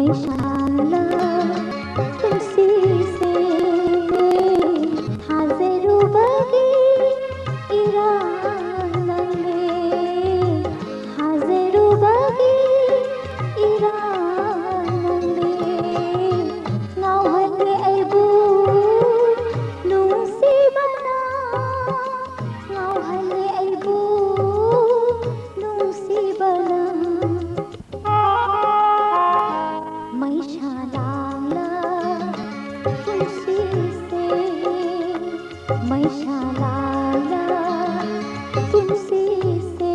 मैशाला तुलसी से हाजिर बगी इरानले हाजिर बगी इरानले ngawhale aibu nungsi bana ngawhale aibu nungsi bana मैशाला तुलसी से मैशाला तुलसी से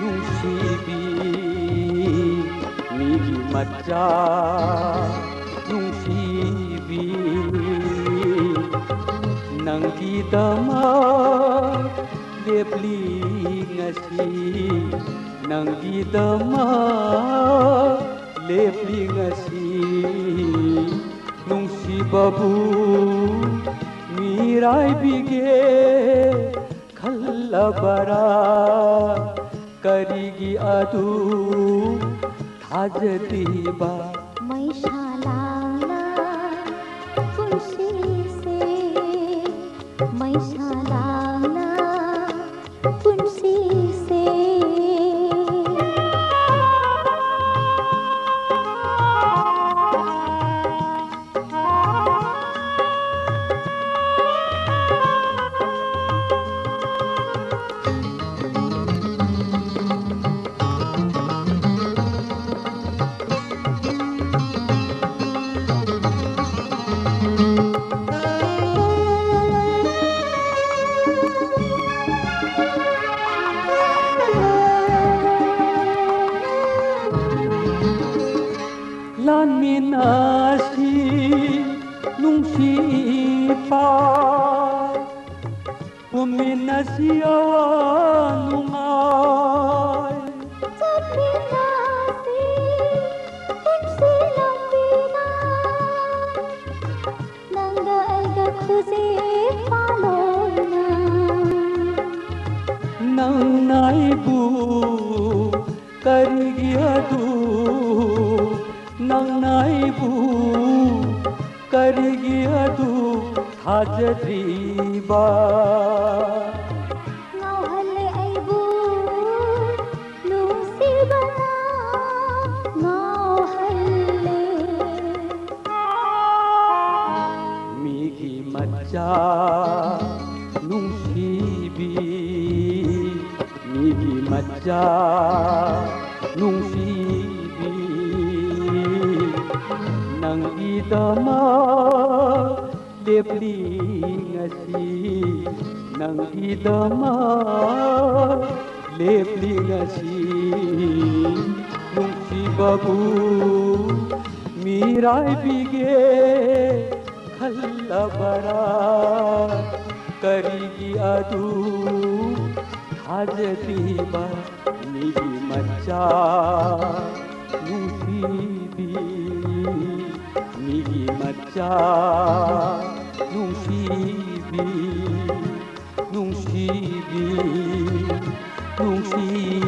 nungsibi migi macha nungsibi nanggi dama lepli ngasi nanggi dama lepli ngasi nungsibabu mirai bige खल्लबरा करिगी अदू थाजदीबा मैशाला तुलसी से मैशाला तुलसी से lan minasi nungsipa uminasi nungay minasi kunsi lambina nangga aiga khuzi palona nang naibu karigi adu nang naibu karigi adu hajriba ngawhale aibu nungsi bana ngawhale migi macha nungsibi migi macha nungsibi nanggi dama lepli ngasi nanggi dama lepli ngasi nungsibabu mirai bige खल्लबरा करिगी अदू थाजदीबा निगी मच्चा नूसीबी 미기 맞자 농시비 농시비 농시비